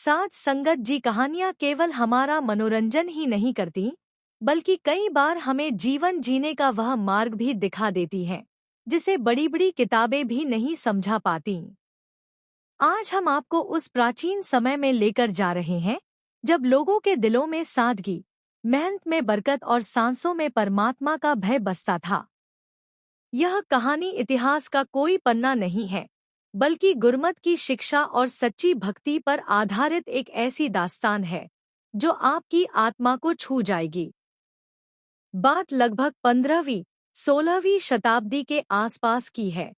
साथ संगत जी कहानियाँ केवल हमारा मनोरंजन ही नहीं करती, बल्कि कई बार हमें जीवन जीने का वह मार्ग भी दिखा देती हैं, जिसे बड़ी बड़ी किताबें भी नहीं समझा पाती। आज हम आपको उस प्राचीन समय में लेकर जा रहे हैं, जब लोगों के दिलों में सादगी, मेहनत में बरकत और सांसों में परमात्मा का भय बसता था। यह कहानी इतिहास का कोई पन्ना नहीं है, बल्कि गुरमत की शिक्षा और सच्ची भक्ति पर आधारित एक ऐसी दास्तान है जो आपकी आत्मा को छू जाएगी। बात लगभग 15वीं 16वीं शताब्दी के आसपास की है।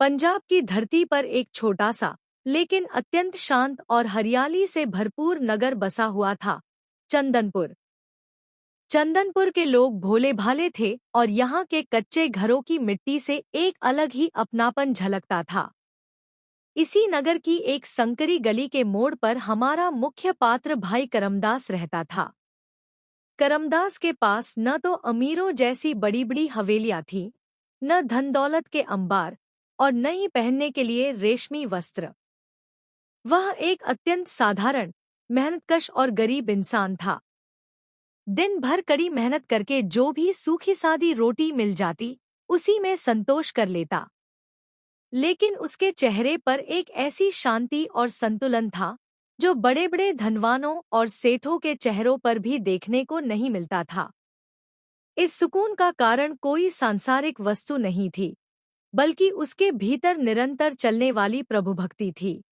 पंजाब की धरती पर एक छोटा सा लेकिन अत्यंत शांत और हरियाली से भरपूर नगर बसा हुआ था, चंदनपुर। चंदनपुर के लोग भोले भाले थे और यहाँ के कच्चे घरों की मिट्टी से एक अलग ही अपनापन झलकता था। इसी नगर की एक संकरी गली के मोड़ पर हमारा मुख्य पात्र भाई करमदास रहता था। करमदास के पास न तो अमीरों जैसी बड़ी बड़ी हवेलियां थीं, न धन दौलत के अंबार और न ही पहनने के लिए रेशमी वस्त्र। वह एक अत्यंत साधारण, मेहनतकश और गरीब इंसान था। दिन भर कड़ी मेहनत करके जो भी सूखी सादी रोटी मिल जाती, उसी में संतोष कर लेता। लेकिन उसके चेहरे पर एक ऐसी शांति और संतुलन था जो बड़े बड़े धनवानों और सेठों के चेहरों पर भी देखने को नहीं मिलता था। इस सुकून का कारण कोई सांसारिक वस्तु नहीं थी, बल्कि उसके भीतर निरंतर चलने वाली प्रभुभक्ति थी।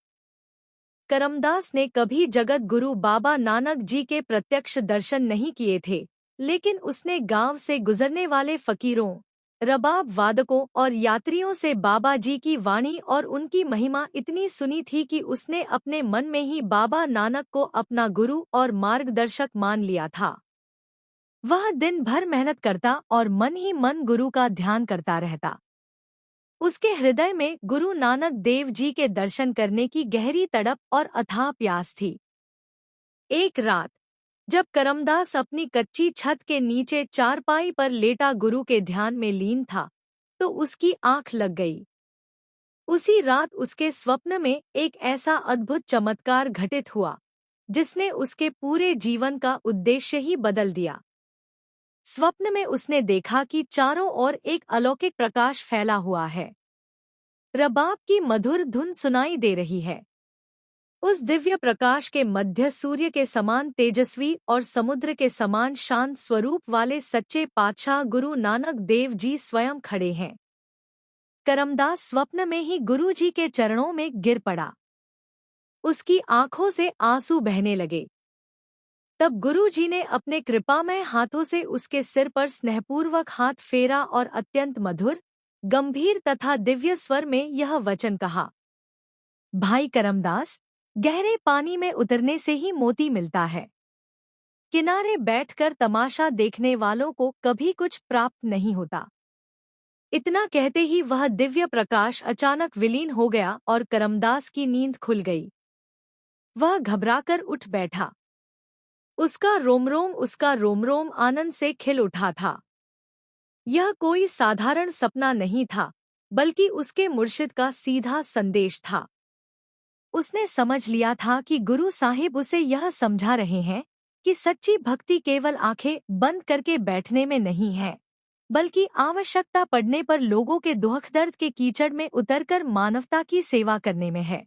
करमदास ने कभी जगत गुरु बाबा नानक जी के प्रत्यक्ष दर्शन नहीं किए थे, लेकिन उसने गांव से गुजरने वाले फकीरों, रबाब वादकों और यात्रियों से बाबा जी की वाणी और उनकी महिमा इतनी सुनी थी कि उसने अपने मन में ही बाबा नानक को अपना गुरु और मार्गदर्शक मान लिया था। वह दिन भर मेहनत करता और मन ही मन गुरु का ध्यान करता रहता। उसके हृदय में गुरु नानक देव जी के दर्शन करने की गहरी तड़प और अथाह प्यास थी। एक रात जब करमदास अपनी कच्ची छत के नीचे चारपाई पर लेटा गुरु के ध्यान में लीन था, तो उसकी आंख लग गई। उसी रात उसके स्वप्न में एक ऐसा अद्भुत चमत्कार घटित हुआ, जिसने उसके पूरे जीवन का उद्देश्य ही बदल दिया। स्वप्न में उसने देखा कि चारों ओर एक अलौकिक प्रकाश फैला हुआ है। रबाब की मधुर धुन सुनाई दे रही है। उस दिव्य प्रकाश के मध्य सूर्य के समान तेजस्वी और समुद्र के समान शांत स्वरूप वाले सच्चे पातशाह गुरु नानक देव जी स्वयं खड़े हैं। करमदास स्वप्न में ही गुरु जी के चरणों में गिर पड़ा। उसकी आंखों से आंसू बहने लगे। तब गुरु जी ने अपने कृपामय हाथों से उसके सिर पर स्नेहपूर्वक हाथ फेरा और अत्यंत मधुर, गंभीर तथा दिव्य स्वर में यह वचन कहा, भाई करमदास, गहरे पानी में उतरने से ही मोती मिलता है। किनारे बैठकर तमाशा देखने वालों को कभी कुछ प्राप्त नहीं होता। इतना कहते ही वह दिव्य प्रकाश अचानक विलीन हो गया और करमदास की नींद खुल गई। वह घबराकर उठ बैठा। उसका रोम रोम आनंद से खिल उठा था। यह कोई साधारण सपना नहीं था, बल्कि उसके मुर्शिद का सीधा संदेश था। उसने समझ लिया था कि गुरु साहिब उसे यह समझा रहे हैं कि सच्ची भक्ति केवल आंखें बंद करके बैठने में नहीं है, बल्कि आवश्यकता पड़ने पर लोगों के दुख दर्द के कीचड़ में उतरकर मानवता की सेवा करने में है।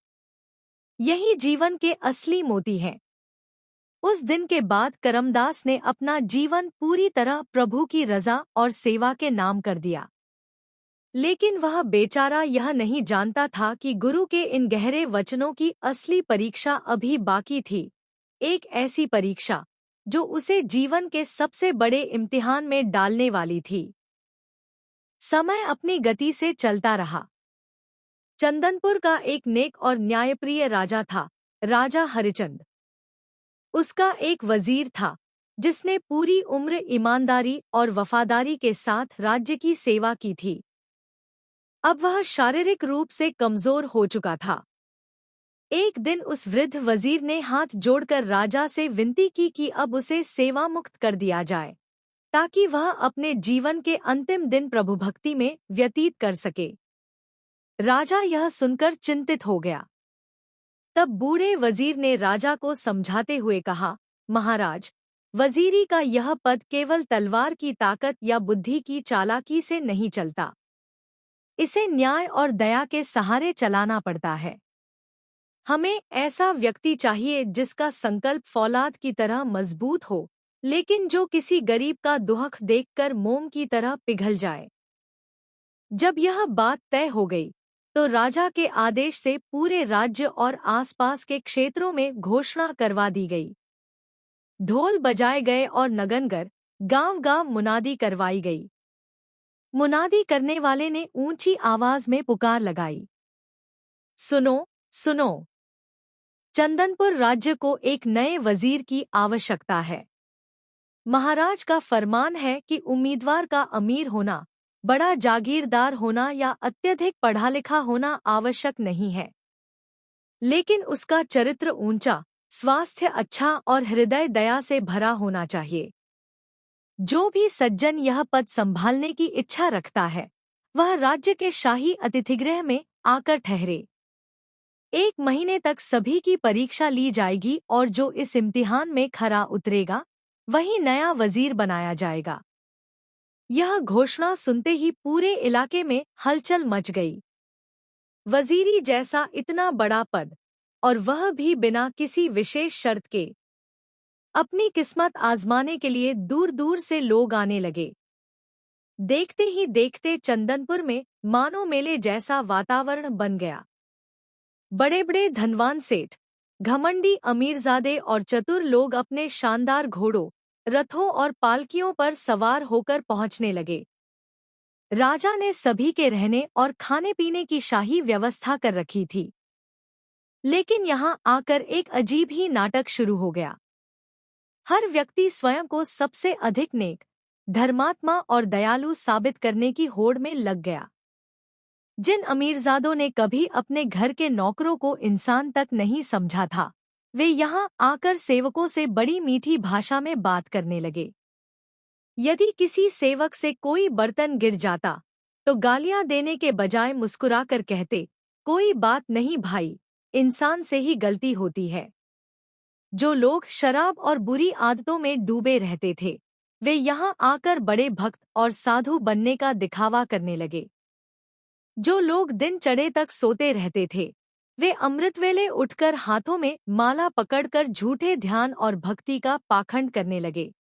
यही जीवन के असली मोती हैं। उस दिन के बाद करमदास ने अपना जीवन पूरी तरह प्रभु की रजा और सेवा के नाम कर दिया। लेकिन वह बेचारा यह नहीं जानता था कि गुरु के इन गहरे वचनों की असली परीक्षा अभी बाकी थी, एक ऐसी परीक्षा जो उसे जीवन के सबसे बड़े इम्तिहान में डालने वाली थी। समय अपनी गति से चलता रहा। चंदनपुर का एक नेक और न्यायप्रिय राजा था, राजा हरिचंद। उसका एक वजीर था, जिसने पूरी उम्र ईमानदारी और वफादारी के साथ राज्य की सेवा की थी। अब वह शारीरिक रूप से कमजोर हो चुका था। एक दिन उस वृद्ध वजीर ने हाथ जोड़कर राजा से विनती की कि अब उसे सेवा मुक्त कर दिया जाए, ताकि वह अपने जीवन के अंतिम दिन प्रभुभक्ति में व्यतीत कर सके। राजा यह सुनकर चिंतित हो गया। तब बूढ़े वजीर ने राजा को समझाते हुए कहा, महाराज, वजीरी का यह पद केवल तलवार की ताकत या बुद्धि की चालाकी से नहीं चलता। इसे न्याय और दया के सहारे चलाना पड़ता है। हमें ऐसा व्यक्ति चाहिए जिसका संकल्प फौलाद की तरह मजबूत हो, लेकिन जो किसी गरीब का दुख देखकर मोम की तरह पिघल जाए। जब यह बात तय हो गई, तो राजा के आदेश से पूरे राज्य और आसपास के क्षेत्रों में घोषणा करवा दी गई। ढोल बजाए गए और नगनगर गांव-गांव मुनादी करवाई गई। मुनादी करने वाले ने ऊंची आवाज में पुकार लगाई, सुनो, सुनो, चंदनपुर राज्य को एक नए वजीर की आवश्यकता है। महाराज का फरमान है कि उम्मीदवार का अमीर होना, बड़ा जागीरदार होना या अत्यधिक पढ़ा लिखा होना आवश्यक नहीं है, लेकिन उसका चरित्र ऊंचा, स्वास्थ्य अच्छा और हृदय दया से भरा होना चाहिए। जो भी सज्जन यह पद संभालने की इच्छा रखता है, वह राज्य के शाही अतिथिगृह में आकर ठहरे। 1 महीने तक सभी की परीक्षा ली जाएगी और जो इस इम्तिहान में खरा उतरेगा, वही नया वजीर बनाया जाएगा। यह घोषणा सुनते ही पूरे इलाके में हलचल मच गई। वजीरी जैसा इतना बड़ा पद, और वह भी बिना किसी विशेष शर्त के। अपनी किस्मत आजमाने के लिए दूर दूर से लोग आने लगे। देखते ही देखते चंदनपुर में मानो मेले जैसा वातावरण बन गया। बड़े बड़े धनवान सेठ, घमंडी अमीरजादे और चतुर लोग अपने शानदार घोड़ों, रथों और पालकियों पर सवार होकर पहुंचने लगे। राजा ने सभी के रहने और खाने पीने की शाही व्यवस्था कर रखी थी। लेकिन यहाँ आकर एक अजीब ही नाटक शुरू हो गया। हर व्यक्ति स्वयं को सबसे अधिक नेक, धर्मात्मा और दयालु साबित करने की होड़ में लग गया। जिन अमीरजादों ने कभी अपने घर के नौकरों को इंसान तक नहीं समझा था, वे यहाँ आकर सेवकों से बड़ी मीठी भाषा में बात करने लगे। यदि किसी सेवक से कोई बर्तन गिर जाता, तो गालियां देने के बजाय मुस्कुराकर कहते, कोई बात नहीं भाई, इंसान से ही गलती होती है। जो लोग शराब और बुरी आदतों में डूबे रहते थे, वे यहाँ आकर बड़े भक्त और साधु बनने का दिखावा करने लगे। जो लोग दिन चढ़े तक सोते रहते थे, वे अमृतवेले उठकर हाथों में माला पकड़कर झूठे ध्यान और भक्ति का पाखंड करने लगे।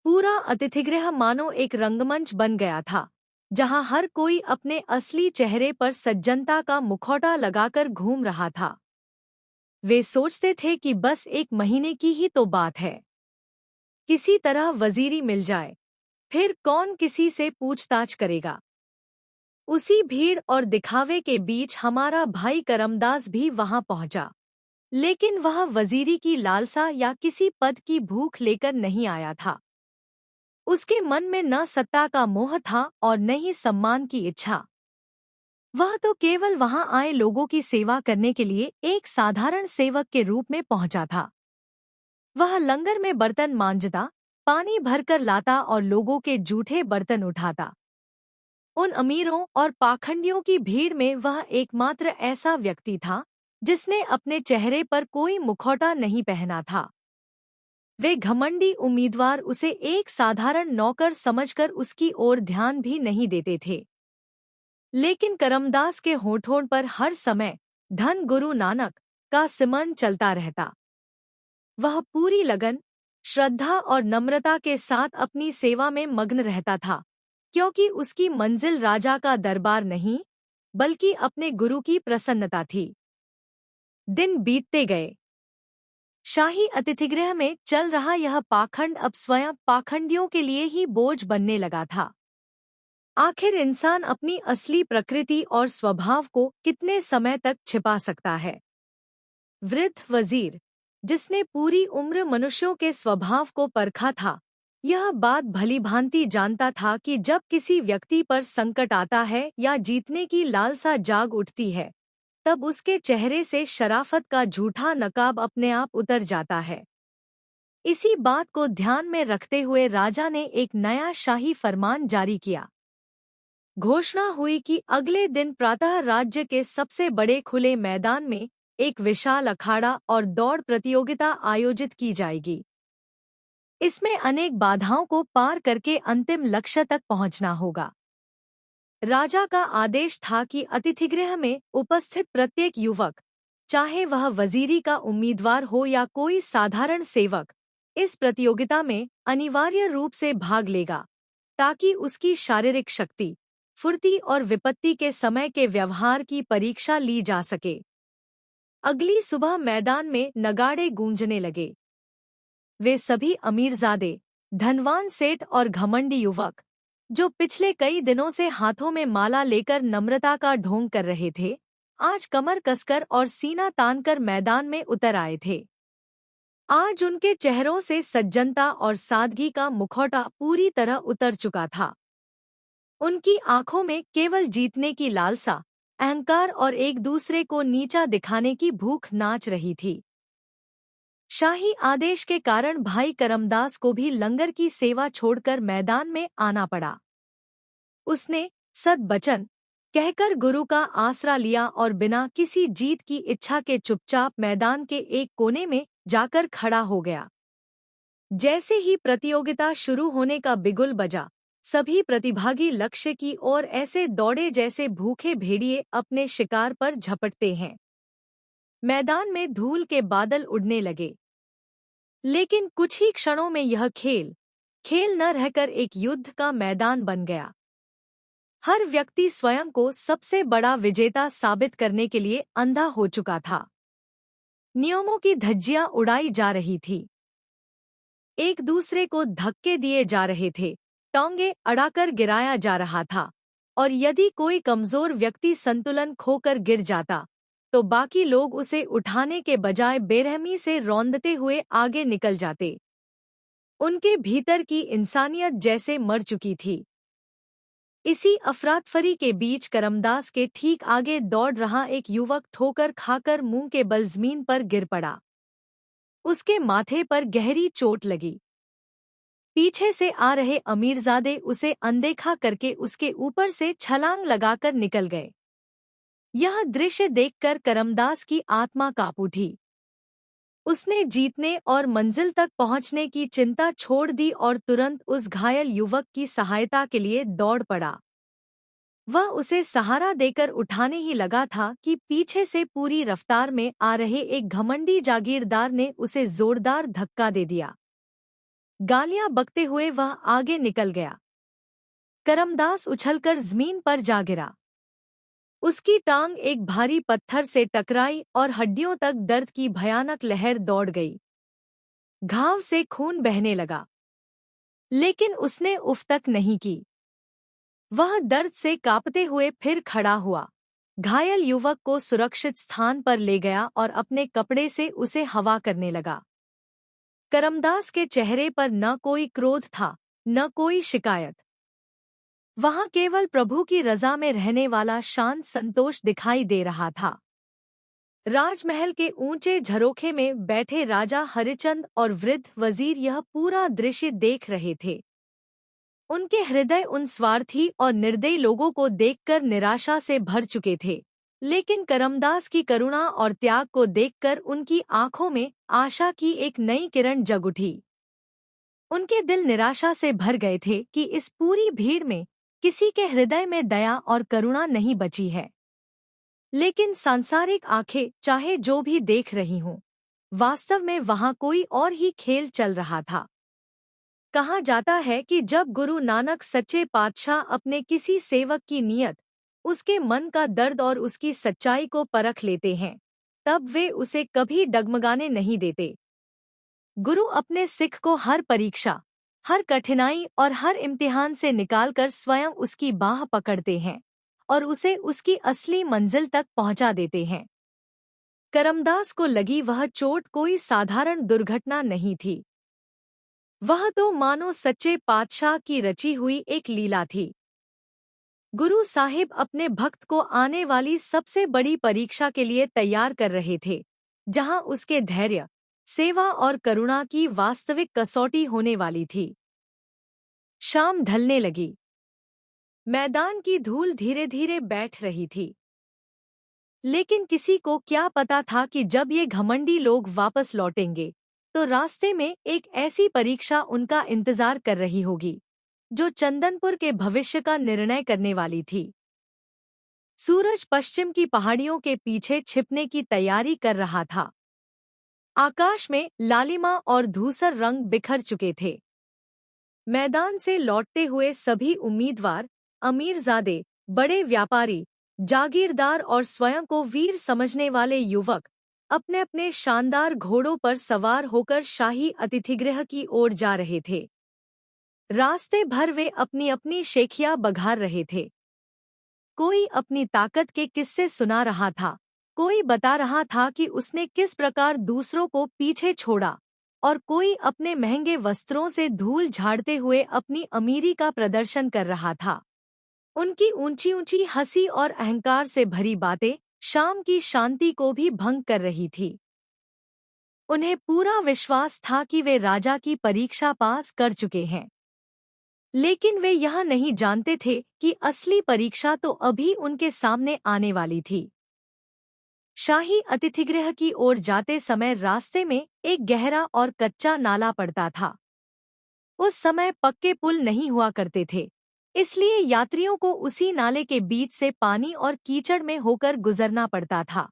पूरा अतिथिगृह मानो एक रंगमंच बन गया था, जहां हर कोई अपने असली चेहरे पर सज्जनता का मुखौटा लगाकर घूम रहा था। वे सोचते थे कि बस 1 महीने की ही तो बात है, किसी तरह वजीरी मिल जाए, फिर कौन किसी से पूछताछ करेगा। उसी भीड़ और दिखावे के बीच हमारा भाई करमदास भी वहां पहुंचा, लेकिन वह वजीरी की लालसा या किसी पद की भूख लेकर नहीं आया था। उसके मन में न सत्ता का मोह था और न ही सम्मान की इच्छा। वह तो केवल वहां आए लोगों की सेवा करने के लिए एक साधारण सेवक के रूप में पहुंचा था। वह लंगर में बर्तन मांजता, पानी भरकर लाता और लोगों के जूठे बर्तन उठाता। उन अमीरों और पाखंडियों की भीड़ में वह एकमात्र ऐसा व्यक्ति था जिसने अपने चेहरे पर कोई मुखौटा नहीं पहना था। वे घमंडी उम्मीदवार उसे एक साधारण नौकर समझकर उसकी ओर ध्यान भी नहीं देते थे। लेकिन करमदास के होठों पर हर समय धन गुरु नानक का सिमरन चलता रहता। वह पूरी लगन, श्रद्धा और नम्रता के साथ अपनी सेवा में मग्न रहता था, क्योंकि उसकी मंजिल राजा का दरबार नहीं, बल्कि अपने गुरु की प्रसन्नता थी। दिन बीतते गए। शाही अतिथिगृह में चल रहा यह पाखंड अब स्वयं पाखंडियों के लिए ही बोझ बनने लगा था। आखिर इंसान अपनी असली प्रकृति और स्वभाव को कितने समय तक छिपा सकता है। वृद्ध वजीर, जिसने पूरी उम्र मनुष्यों के स्वभाव को परखा था, यह बात भलीभांति जानता था कि जब किसी व्यक्ति पर संकट आता है या जीतने की लालसा जाग उठती है, तब उसके चेहरे से शराफत का झूठा नकाब अपने आप उतर जाता है। इसी बात को ध्यान में रखते हुए राजा ने एक नया शाही फरमान जारी किया। घोषणा हुई कि अगले दिन प्रातः राज्य के सबसे बड़े खुले मैदान में एक विशाल अखाड़ा और दौड़ प्रतियोगिता आयोजित की जाएगी। इसमें अनेक बाधाओं को पार करके अंतिम लक्ष्य तक पहुंचना होगा। राजा का आदेश था कि अतिथिगृह में उपस्थित प्रत्येक युवक, चाहे वह वजीरी का उम्मीदवार हो या कोई साधारण सेवक, इस प्रतियोगिता में अनिवार्य रूप से भाग लेगा, ताकि उसकी शारीरिक शक्ति, फुर्ती और विपत्ति के समय के व्यवहार की परीक्षा ली जा सके। अगली सुबह मैदान में नगाड़े गूंजने लगे। वे सभी अमीरजादे, धनवान सेठ और घमंडी युवक, जो पिछले कई दिनों से हाथों में माला लेकर नम्रता का ढोंग कर रहे थे, आज कमर कसकर और सीना तानकर मैदान में उतर आए थे। आज उनके चेहरों से सज्जनता और सादगी का मुखौटा पूरी तरह उतर चुका था। उनकी आंखों में केवल जीतने की लालसा, अहंकार और एक दूसरे को नीचा दिखाने की भूख नाच रही थी। शाही आदेश के कारण भाई करमदास को भी लंगर की सेवा छोड़कर मैदान में आना पड़ा। उसने सद्वचन कहकर गुरु का आसरा लिया और बिना किसी जीत की इच्छा के चुपचाप मैदान के एक कोने में जाकर खड़ा हो गया। जैसे ही प्रतियोगिता शुरू होने का बिगुल बजा, सभी प्रतिभागी लक्ष्य की ओर ऐसे दौड़े जैसे भूखे भेड़िए अपने शिकार पर झपटते हैं। मैदान में धूल के बादल उड़ने लगे। लेकिन कुछ ही क्षणों में यह खेल न रहकर एक युद्ध का मैदान बन गया। हर व्यक्ति स्वयं को सबसे बड़ा विजेता साबित करने के लिए अंधा हो चुका था। नियमों की धज्जियां उड़ाई जा रही थी। एक दूसरे को धक्के दिए जा रहे थे, टांगे अड़ाकर गिराया जा रहा था, और यदि कोई कमजोर व्यक्ति संतुलन खोकर गिर जाता, तो बाकी लोग उसे उठाने के बजाय बेरहमी से रौंदते हुए आगे निकल जाते। उनके भीतर की इंसानियत जैसे मर चुकी थी। इसी अफरातफरी के बीच करमदास के ठीक आगे दौड़ रहा एक युवक ठोकर खाकर मुंह के बल जमीन पर गिर पड़ा। उसके माथे पर गहरी चोट लगी। पीछे से आ रहे अमीरजादे उसे अनदेखा करके उसके ऊपर से छलांग लगाकर निकल गए। यह दृश्य देखकर करमदास की आत्मा कांप उठी। उसने जीतने और मंजिल तक पहुंचने की चिंता छोड़ दी और तुरंत उस घायल युवक की सहायता के लिए दौड़ पड़ा। वह उसे सहारा देकर उठाने ही लगा था कि पीछे से पूरी रफ्तार में आ रहे एक घमंडी जागीरदार ने उसे जोरदार धक्का दे दिया। गालियां बकते हुए वह आगे निकल गया। करमदास उछलकर जमीन पर जा गिरा। उसकी टांग एक भारी पत्थर से टकराई और हड्डियों तक दर्द की भयानक लहर दौड़ गई। घाव से खून बहने लगा, लेकिन उसने उफ तक नहीं की। वह दर्द से कांपते हुए फिर खड़ा हुआ, घायल युवक को सुरक्षित स्थान पर ले गया और अपने कपड़े से उसे हवा करने लगा। करमदास के चेहरे पर न कोई क्रोध था, न कोई शिकायत। वहां केवल प्रभु की रजा में रहने वाला शांत संतोष दिखाई दे रहा था। राजमहल के ऊंचे झरोखे में बैठे राजा हरिचंद और वृद्ध वजीर यह पूरा दृश्य देख रहे थे। उनके हृदय उन स्वार्थी और निर्दयी लोगों को देखकर निराशा से भर चुके थे, लेकिन करमदास की करुणा और त्याग को देखकर उनकी आंखों में आशा की एक नई किरण जग उठी। उनके दिल निराशा से भर गए थे कि इस पूरी भीड़ में किसी के हृदय में दया और करुणा नहीं बची है। लेकिन सांसारिक आंखें चाहे जो भी देख रही हों, वास्तव में वहां कोई और ही खेल चल रहा था। कहा जाता है कि जब गुरु नानक सच्चे पातशाह अपने किसी सेवक की नीयत, उसके मन का दर्द और उसकी सच्चाई को परख लेते हैं, तब वे उसे कभी डगमगाने नहीं देते। गुरु अपने सिख को हर परीक्षा, हर कठिनाई और हर इम्तिहान से निकालकर स्वयं उसकी बाह पकड़ते हैं और उसे उसकी असली मंजिल तक पहुंचा देते हैं। करमदास को लगी वह चोट कोई साधारण दुर्घटना नहीं थी। वह तो मानो सच्चे पातशाह की रची हुई एक लीला थी। गुरु साहिब अपने भक्त को आने वाली सबसे बड़ी परीक्षा के लिए तैयार कर रहे थे, जहां उसके धैर्य, सेवा और करुणा की वास्तविक कसौटी होने वाली थी। शाम ढलने लगी। मैदान की धूल धीरे धीरे बैठ रही थी। लेकिन किसी को क्या पता था कि जब ये घमंडी लोग वापस लौटेंगे तो रास्ते में एक ऐसी परीक्षा उनका इंतजार कर रही होगी जो चंदनपुर के भविष्य का निर्णय करने वाली थी। सूरज पश्चिम की पहाड़ियों के पीछे छिपने की तैयारी कर रहा था। आकाश में लालिमा और धूसर रंग बिखर चुके थे। मैदान से लौटते हुए सभी उम्मीदवार, अमीरजादे, बड़े व्यापारी, जागीरदार और स्वयं को वीर समझने वाले युवक अपने अपने शानदार घोड़ों पर सवार होकर शाही अतिथिगृह की ओर जा रहे थे। रास्ते भर वे अपनी अपनी शेखियां बघार रहे थे। कोई अपनी ताकत के किस्से सुना रहा था, कोई बता रहा था कि उसने किस प्रकार दूसरों को पीछे छोड़ा, और कोई अपने महंगे वस्त्रों से धूल झाड़ते हुए अपनी अमीरी का प्रदर्शन कर रहा था। उनकी ऊंची ऊंची हंसी और अहंकार से भरी बातें शाम की शांति को भी भंग कर रही थी। उन्हें पूरा विश्वास था कि वे राजा की परीक्षा पास कर चुके हैं, लेकिन वे यह नहीं जानते थे कि असली परीक्षा तो अभी उनके सामने आने वाली थी। शाही अतिथिगृह की ओर जाते समय रास्ते में एक गहरा और कच्चा नाला पड़ता था। उस समय पक्के पुल नहीं हुआ करते थे, इसलिए यात्रियों को उसी नाले के बीच से पानी और कीचड़ में होकर गुजरना पड़ता था।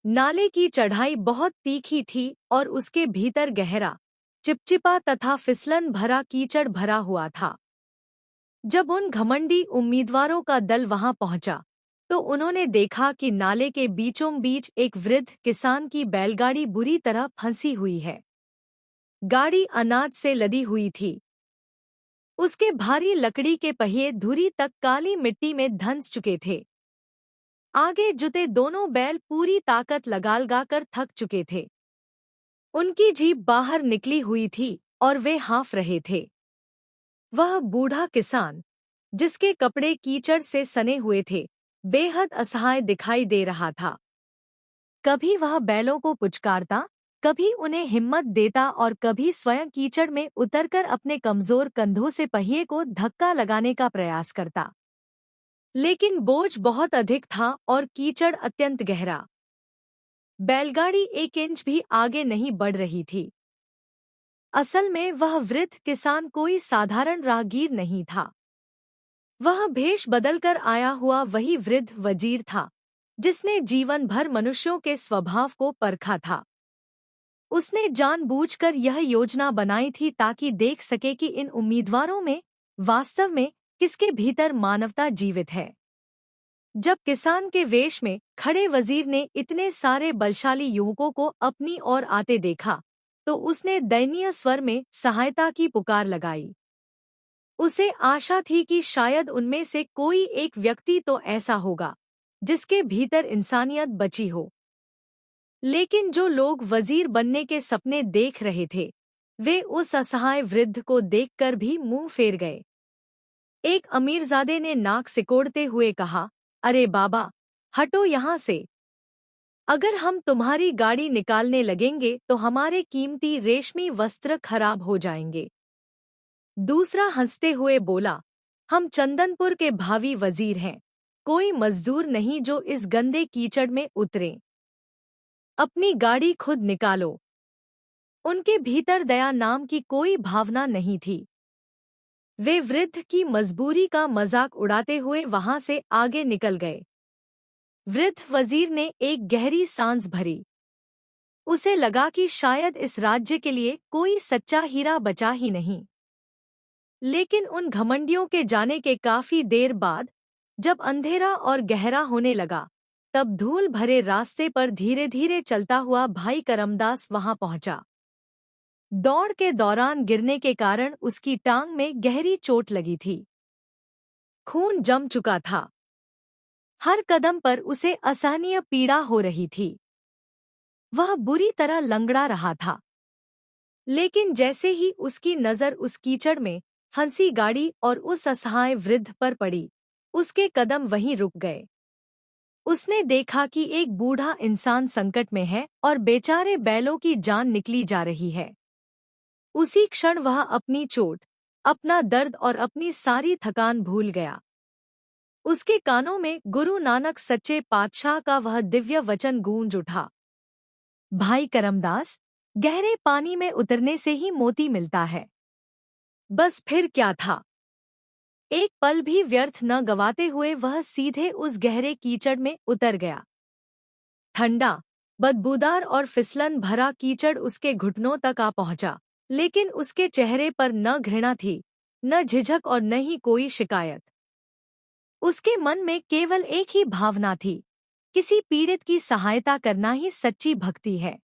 नाले की चढ़ाई बहुत तीखी थी और उसके भीतर गहरा, चिपचिपा तथा फिसलन भरा कीचड़ भरा हुआ था। जब उन घमंडी उम्मीदवारों का दल वहां पहुंचा तो उन्होंने देखा कि नाले के बीचों बीच एक वृद्ध किसान की बैलगाड़ी बुरी तरह फंसी हुई है। गाड़ी अनाज से लदी हुई थी। उसके भारी लकड़ी के पहिए धुरी तक काली मिट्टी में धंस चुके थे। आगे जुते दोनों बैल पूरी ताकत लगा कर थक चुके थे। उनकी जीभ बाहर निकली हुई थी और वे हाँफ रहे थे। वह बूढ़ा किसान, जिसके कपड़े कीचड़ से सने हुए थे, बेहद असहाय दिखाई दे रहा था। कभी वह बैलों को पुचकारता, कभी उन्हें हिम्मत देता और कभी स्वयं कीचड़ में उतरकर अपने कमजोर कंधों से पहिए को धक्का लगाने का प्रयास करता। लेकिन बोझ बहुत अधिक था और कीचड़ अत्यंत गहरा। बैलगाड़ी 1 इंच भी आगे नहीं बढ़ रही थी। असल में वह वृद्ध किसान कोई साधारण राहगीर नहीं था। वह भेष बदलकर आया हुआ वही वृद्ध वजीर था जिसने जीवन भर मनुष्यों के स्वभाव को परखा था। उसने जानबूझकर यह योजना बनाई थी ताकि देख सके कि इन उम्मीदवारों में वास्तव में किसके भीतर मानवता जीवित है। जब किसान के वेश में खड़े वजीर ने इतने सारे बलशाली युवकों को अपनी ओर आते देखा तो उसने दयनीय स्वर में सहायता की पुकार लगाई। उसे आशा थी कि शायद उनमें से कोई एक व्यक्ति तो ऐसा होगा जिसके भीतर इंसानियत बची हो। लेकिन जो लोग वजीर बनने के सपने देख रहे थे वे उस असहाय वृद्ध को देखकर भी मुंह फेर गए। एक अमीरजादे ने नाक सिकोड़ते हुए कहा, अरे बाबा, हटो यहाँ से। अगर हम तुम्हारी गाड़ी निकालने लगेंगे तो हमारे कीमती रेशमी वस्त्र खराब हो जाएंगे। दूसरा हंसते हुए बोला, हम चंदनपुर के भावी वजीर हैं, कोई मजदूर नहीं जो इस गंदे कीचड़ में उतरे। अपनी गाड़ी खुद निकालो। उनके भीतर दया नाम की कोई भावना नहीं थी। वे वृद्ध की मजबूरी का मजाक उड़ाते हुए वहां से आगे निकल गए। वृद्ध वजीर ने एक गहरी सांस भरी। उसे लगा कि शायद इस राज्य के लिए कोई सच्चा हीरा बचा ही नहीं। लेकिन उन घमंडियों के जाने के काफी देर बाद जब अंधेरा और गहरा होने लगा तब धूल भरे रास्ते पर धीरे धीरे चलता हुआ भाई करमदास वहां पहुंचा। दौड़ के दौरान गिरने के कारण उसकी टांग में गहरी चोट लगी थी। खून जम चुका था। हर कदम पर उसे असहनीय पीड़ा हो रही थी। वह बुरी तरह लंगड़ा रहा था। लेकिन जैसे ही उसकी नजर उस कीचड़ में फंसी गाड़ी और उस असहाय वृद्ध पर पड़ी, उसके कदम वहीं रुक गए। उसने देखा कि एक बूढ़ा इंसान संकट में है और बेचारे बैलों की जान निकली जा रही है। उसी क्षण वह अपनी चोट, अपना दर्द और अपनी सारी थकान भूल गया। उसके कानों में गुरु नानक सच्चे पातशाह का वह दिव्य वचन गूंज उठा। भाई करमदास, गहरे पानी में उतरने से ही मोती मिलता है। बस फिर क्या था। एक पल भी व्यर्थ न गवाते हुए वह सीधे उस गहरे कीचड़ में उतर गया। ठंडा, बदबूदार और फिसलन भरा कीचड़ उसके घुटनों तक आ पहुंचा, लेकिन उसके चेहरे पर न घृणा थी, न झिझक और न ही कोई शिकायत। उसके मन में केवल एक ही भावना थी, किसी पीड़ित की सहायता करना ही सच्ची भक्ति है।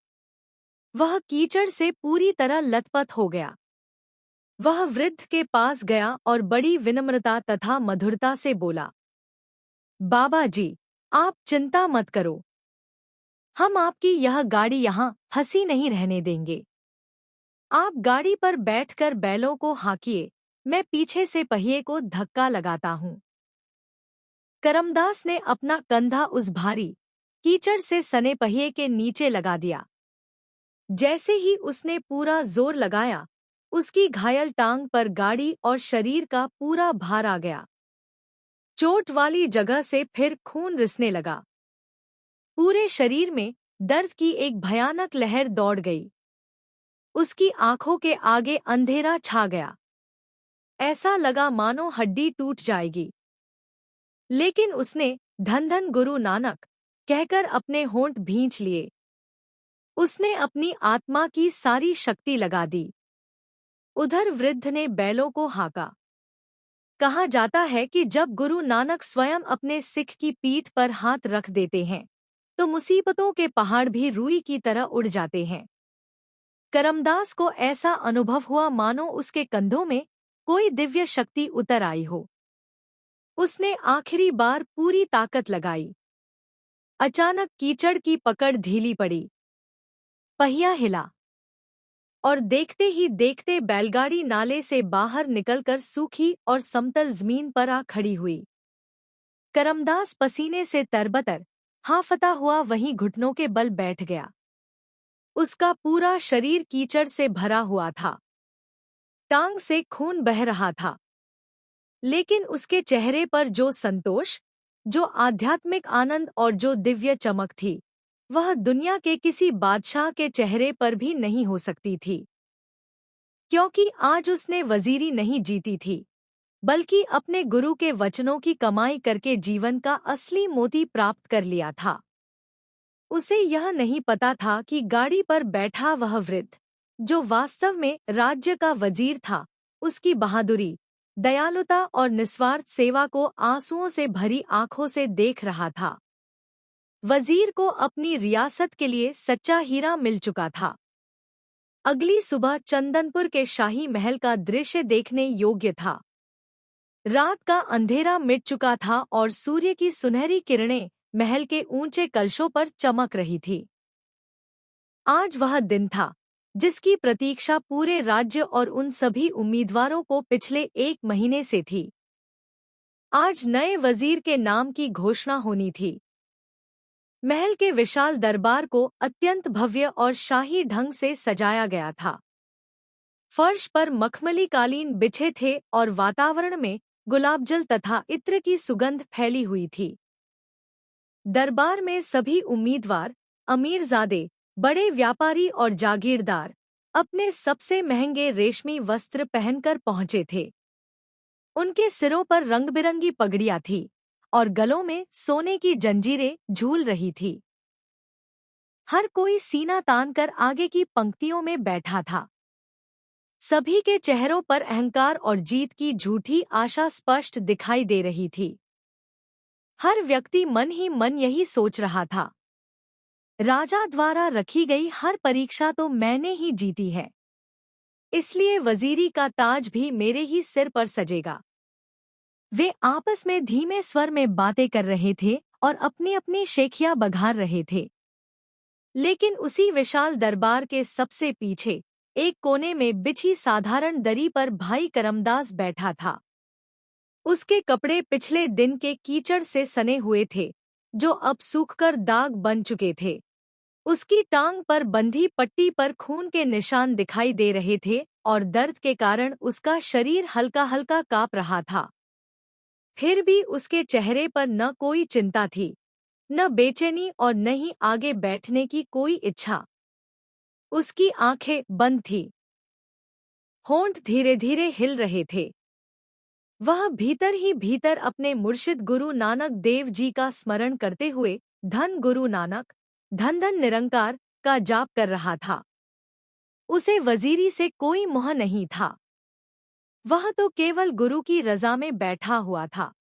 वह कीचड़ से पूरी तरह लथपथ हो गया। वह वृद्ध के पास गया और बड़ी विनम्रता तथा मधुरता से बोला, बाबा जी, आप चिंता मत करो। हम आपकी यह गाड़ी यहाँ फंसी नहीं रहने देंगे। आप गाड़ी पर बैठकर बैलों को हाँकिए, मैं पीछे से पहिए को धक्का लगाता हूँ। करमदास ने अपना कंधा उस भारी कीचड़ से सने पहिए के नीचे लगा दिया। जैसे ही उसने पूरा जोर लगाया, उसकी घायल टांग पर गाड़ी और शरीर का पूरा भार आ गया। चोट वाली जगह से फिर खून रिसने लगा। पूरे शरीर में दर्द की एक भयानक लहर दौड़ गई। उसकी आंखों के आगे अंधेरा छा गया। ऐसा लगा मानो हड्डी टूट जाएगी। लेकिन उसने धन धन गुरु नानक कहकर अपने होंठ भींच लिए। उसने अपनी आत्मा की सारी शक्ति लगा दी। उधर वृद्ध ने बैलों को हाँका। कहा जाता है कि जब गुरु नानक स्वयं अपने सिख की पीठ पर हाथ रख देते हैं, तो मुसीबतों के पहाड़ भी रुई की तरह उड़ जाते हैं। करमदास को ऐसा अनुभव हुआ मानो उसके कंधों में कोई दिव्य शक्ति उतर आई हो। उसने आखिरी बार पूरी ताकत लगाई। अचानक कीचड़ की पकड़ ढीली पड़ी। पहिया हिला और देखते ही देखते बैलगाड़ी नाले से बाहर निकलकर सूखी और समतल जमीन पर आ खड़ी हुई। करमदास पसीने से तरबतर, हांफता हुआ वहीं घुटनों के बल बैठ गया। उसका पूरा शरीर कीचड़ से भरा हुआ था। टांग से खून बह रहा था, लेकिन उसके चेहरे पर जो संतोष, जो आध्यात्मिक आनंद और जो दिव्य चमक थी, वह दुनिया के किसी बादशाह के चेहरे पर भी नहीं हो सकती थी। क्योंकि आज उसने वजीरी नहीं जीती थी, बल्कि अपने गुरु के वचनों की कमाई करके जीवन का असली मोती प्राप्त कर लिया था। उसे यह नहीं पता था कि गाड़ी पर बैठा वह वृद्ध, जो वास्तव में राज्य का वजीर था, उसकी बहादुरी, दयालुता और निस्वार्थ सेवा को आंसुओं से भरी आंखों से देख रहा था। वजीर को अपनी रियासत के लिए सच्चा हीरा मिल चुका था। अगली सुबह चंदनपुर के शाही महल का दृश्य देखने योग्य था। रात का अंधेरा मिट चुका था और सूर्य की सुनहरी किरणें महल के ऊंचे कलशों पर चमक रही थी। आज वह दिन था जिसकी प्रतीक्षा पूरे राज्य और उन सभी उम्मीदवारों को पिछले 1 महीने से थी। आज नए वजीर के नाम की घोषणा होनी थी। महल के विशाल दरबार को अत्यंत भव्य और शाही ढंग से सजाया गया था। फर्श पर मखमली कालीन बिछे थे और वातावरण में गुलाबजल तथा इत्र की सुगंध फैली हुई थी। दरबार में सभी उम्मीदवार, अमीरजादे, बड़े व्यापारी और जागीरदार अपने सबसे महंगे रेशमी वस्त्र पहनकर पहुंचे थे। उनके सिरों पर रंग-बिरंगी पगड़ियां थीं और गलों में सोने की जंजीरें झूल रही थी। हर कोई सीना तानकर आगे की पंक्तियों में बैठा था। सभी के चेहरों पर अहंकार और जीत की झूठी आशा स्पष्ट दिखाई दे रही थी। हर व्यक्ति मन ही मन यही सोच रहा था, राजा द्वारा रखी गई हर परीक्षा तो मैंने ही जीती है, इसलिए वजीरी का ताज भी मेरे ही सिर पर सजेगा। वे आपस में धीमे स्वर में बातें कर रहे थे और अपनी अपनी शेखियां बघार रहे थे। लेकिन उसी विशाल दरबार के सबसे पीछे एक कोने में बिछी साधारण दरी पर भाई करमदास बैठा था। उसके कपड़े पिछले दिन के कीचड़ से सने हुए थे, जो अब सूखकर दाग बन चुके थे। उसकी टांग पर बंधी पट्टी पर खून के निशान दिखाई दे रहे थे और दर्द के कारण उसका शरीर हल्का हल्का कांप रहा था। फिर भी उसके चेहरे पर न कोई चिंता थी, न बेचैनी और न ही आगे बैठने की कोई इच्छा। उसकी आंखें बंद थीं, होंठ धीरे धीरे हिल रहे थे। वह भीतर ही भीतर अपने मुर्शिद गुरु नानक देव जी का स्मरण करते हुए धन गुरु नानक, धन धन निरंकार का जाप कर रहा था। उसे वजीरी से कोई मोह नहीं था। वह तो केवल गुरु की रजा में बैठा हुआ था।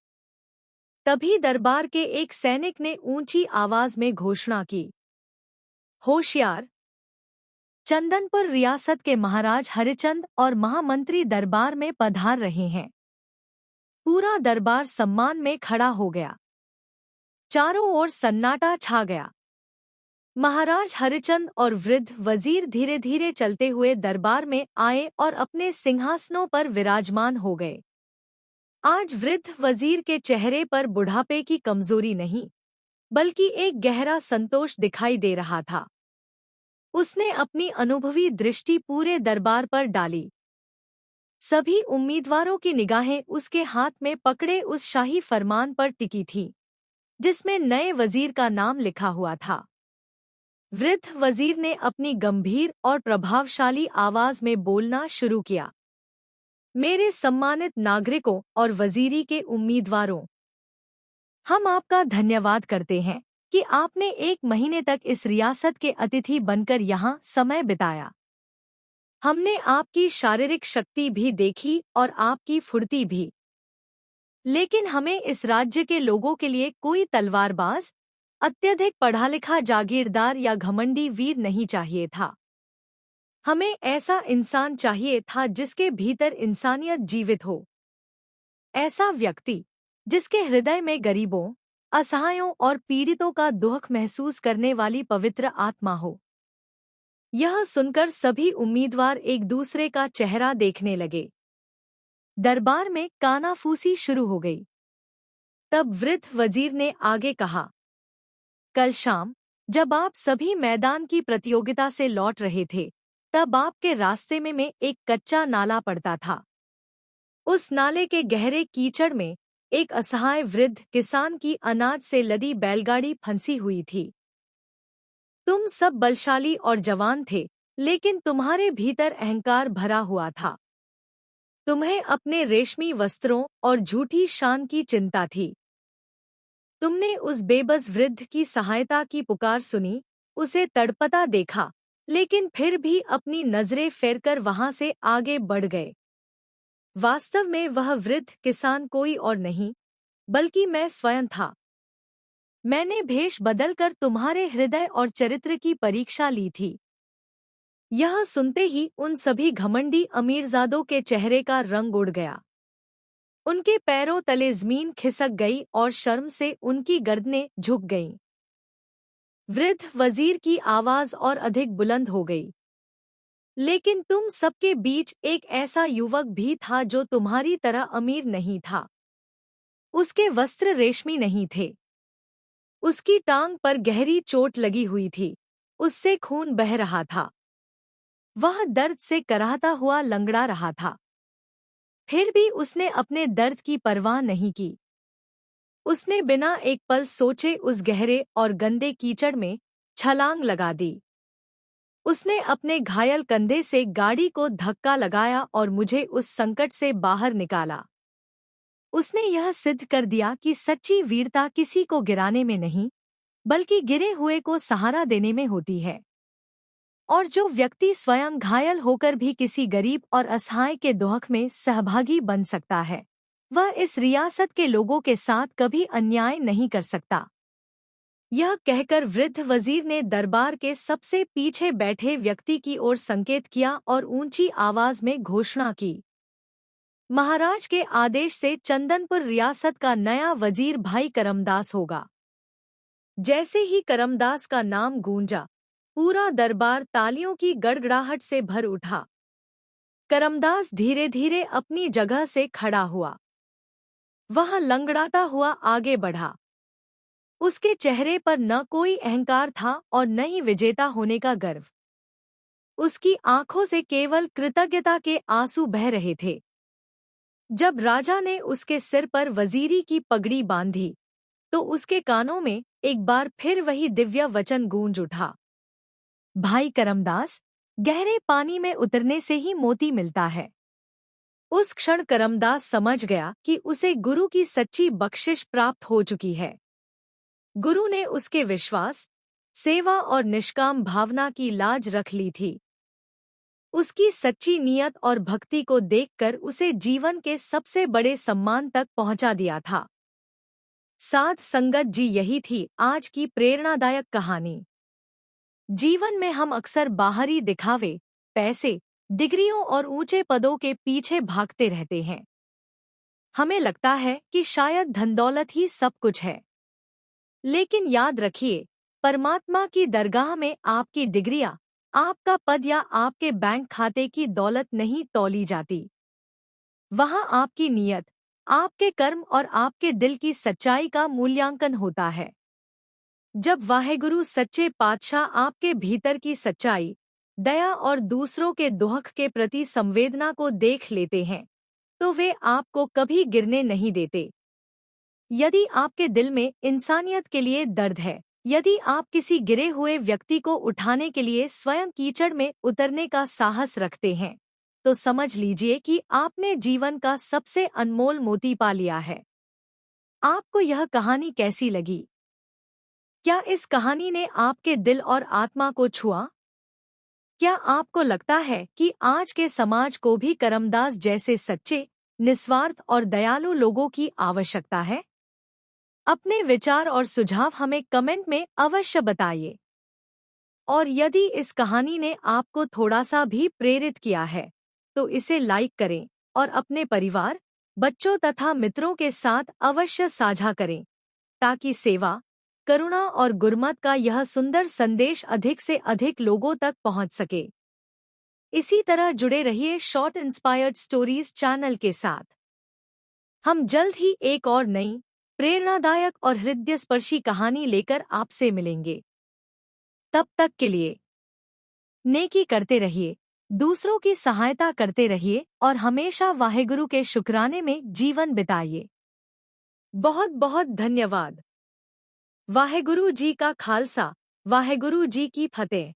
तभी दरबार के एक सैनिक ने ऊंची आवाज में घोषणा की, होशियार! चंदनपुर रियासत के महाराज हरिचंद और महामंत्री दरबार में पधार रहे हैं। पूरा दरबार सम्मान में खड़ा हो गया। चारों ओर सन्नाटा छा गया। महाराज हरिचंद और वृद्ध वजीर धीरे धीरे चलते हुए दरबार में आए और अपने सिंहासनों पर विराजमान हो गए। आज वृद्ध वजीर के चेहरे पर बुढ़ापे की कमजोरी नहीं, बल्कि एक गहरा संतोष दिखाई दे रहा था। उसने अपनी अनुभवी दृष्टि पूरे दरबार पर डाली। सभी उम्मीदवारों की निगाहें उसके हाथ में पकड़े उस शाही फरमान पर टिकी थी, जिसमें नए वजीर का नाम लिखा हुआ था। वृद्ध वजीर ने अपनी गंभीर और प्रभावशाली आवाज में बोलना शुरू किया, मेरे सम्मानित नागरिकों और वजीरी के उम्मीदवारों, हम आपका धन्यवाद करते हैं कि आपने 1 महीने तक इस रियासत के अतिथि बनकर यहाँ समय बिताया। हमने आपकी शारीरिक शक्ति भी देखी और आपकी फुर्ती भी, लेकिन हमें इस राज्य के लोगों के लिए कोई तलवारबाज, अत्यधिक पढ़ा लिखा जागीरदार या घमंडी वीर नहीं चाहिए था। हमें ऐसा इंसान चाहिए था जिसके भीतर इंसानियत जीवित हो। ऐसा व्यक्ति जिसके हृदय में गरीबों, असहायों और पीड़ितों का दुख महसूस करने वाली पवित्र आत्मा हो। यह सुनकर सभी उम्मीदवार एक दूसरे का चेहरा देखने लगे। दरबार में कानाफूसी शुरू हो गई। तब वृद्ध वजीर ने आगे कहा, कल शाम जब आप सभी मैदान की प्रतियोगिता से लौट रहे थे, तब आपके रास्ते में एक कच्चा नाला पड़ता था। उस नाले के गहरे कीचड़ में एक असहाय वृद्ध किसान की अनाज से लदी बैलगाड़ी फंसी हुई थी। तुम सब बलशाली और जवान थे, लेकिन तुम्हारे भीतर अहंकार भरा हुआ था। तुम्हें अपने रेशमी वस्त्रों और झूठी शान की चिंता थी। तुमने उस बेबस वृद्ध की सहायता की पुकार सुनी, उसे तड़पता देखा, लेकिन फिर भी अपनी नजरें फेरकर वहां से आगे बढ़ गए। वास्तव में वह वृद्ध किसान कोई और नहीं, बल्कि मैं स्वयं था। मैंने भेष बदलकर तुम्हारे हृदय और चरित्र की परीक्षा ली थी। यह सुनते ही उन सभी घमंडी अमीरजादों के चेहरे का रंग उड़ गया। उनके पैरों तले जमीन खिसक गई और शर्म से उनकी गर्दनें झुक गईं। वृद्ध वजीर की आवाज और अधिक बुलंद हो गई, लेकिन तुम सबके बीच एक ऐसा युवक भी था जो तुम्हारी तरह अमीर नहीं था। उसके वस्त्र रेशमी नहीं थे। उसकी टांग पर गहरी चोट लगी हुई थी, उससे खून बह रहा था। वह दर्द से कराहता हुआ लंगड़ा रहा था। फिर भी उसने अपने दर्द की परवाह नहीं की। उसने बिना एक पल सोचे उस गहरे और गंदे कीचड़ में छलांग लगा दी। उसने अपने घायल कंधे से गाड़ी को धक्का लगाया और मुझे उस संकट से बाहर निकाला। उसने यह सिद्ध कर दिया कि सच्ची वीरता किसी को गिराने में नहीं, बल्कि गिरे हुए को सहारा देने में होती है। और जो व्यक्ति स्वयं घायल होकर भी किसी गरीब और असहाय के दुख में सहभागी बन सकता है, वह इस रियासत के लोगों के साथ कभी अन्याय नहीं कर सकता। यह कहकर वृद्ध वजीर ने दरबार के सबसे पीछे बैठे व्यक्ति की ओर संकेत किया और ऊंची आवाज में घोषणा की, महाराज के आदेश से चंदनपुर रियासत का नया वजीर भाई करमदास होगा। जैसे ही करमदास का नाम गूंजा, पूरा दरबार तालियों की गड़गड़ाहट से भर उठा। करमदास धीरे धीरे अपनी जगह से खड़ा हुआ। वह लंगड़ाता हुआ आगे बढ़ा। उसके चेहरे पर न कोई अहंकार था और न ही विजेता होने का गर्व। उसकी आंखों से केवल कृतज्ञता के आंसू बह रहे थे। जब राजा ने उसके सिर पर वजीरी की पगड़ी बांधी तो उसके कानों में एक बार फिर वही दिव्य वचन गूंज उठा, भाई करमदास, गहरे पानी में उतरने से ही मोती मिलता है। उस क्षण करमदास समझ गया कि उसे गुरु की सच्ची बख्शिश प्राप्त हो चुकी है। गुरु ने उसके विश्वास, सेवा और निष्काम भावना की लाज रख ली थी। उसकी सच्ची नियत और भक्ति को देखकर उसे जीवन के सबसे बड़े सम्मान तक पहुंचा दिया था। साध संगत जी, यही थी आज की प्रेरणादायक कहानी। जीवन में हम अक्सर बाहरी दिखावे, पैसे, डिग्रियों और ऊंचे पदों के पीछे भागते रहते हैं। हमें लगता है कि शायद धन दौलत ही सब कुछ है। लेकिन याद रखिए, परमात्मा की दरगाह में आपकी डिग्रियां, आपका पद या आपके बैंक खाते की दौलत नहीं तौली जाती। वहां आपकी नियत, आपके कर्म और आपके दिल की सच्चाई का मूल्यांकन होता है। जब वाहेगुरु सच्चे पातशाह आपके भीतर की सच्चाई, दया और दूसरों के दुख के प्रति संवेदना को देख लेते हैं, तो वे आपको कभी गिरने नहीं देते। यदि आपके दिल में इंसानियत के लिए दर्द है, यदि आप किसी गिरे हुए व्यक्ति को उठाने के लिए स्वयं कीचड़ में उतरने का साहस रखते हैं, तो समझ लीजिए कि आपने जीवन का सबसे अनमोल मोती पा लिया है। आपको यह कहानी कैसी लगी? क्या इस कहानी ने आपके दिल और आत्मा को छुआ? क्या आपको लगता है कि आज के समाज को भी करमदास जैसे सच्चे, निस्वार्थ और दयालु लोगों की आवश्यकता है? अपने विचार और सुझाव हमें कमेंट में अवश्य बताइए। और यदि इस कहानी ने आपको थोड़ा सा भी प्रेरित किया है, तो इसे लाइक करें और अपने परिवार, बच्चों तथा मित्रों के साथ अवश्य साझा करें, ताकि सेवा, करुणा और गुरमत का यह सुंदर संदेश अधिक से अधिक लोगों तक पहुंच सके। इसी तरह जुड़े रहिए शॉर्ट इंस्पायर्ड स्टोरीज चैनल के साथ। हम जल्द ही एक और नई, प्रेरणादायक और हृदयस्पर्शी कहानी लेकर आपसे मिलेंगे। तब तक के लिए नेकी करते रहिए, दूसरों की सहायता करते रहिए और हमेशा वाहेगुरु के शुक्राने में जीवन बिताइए। बहुत बहुत धन्यवाद। वाहेगुरु जी का खालसा, वाहेगुरु जी की फतेह।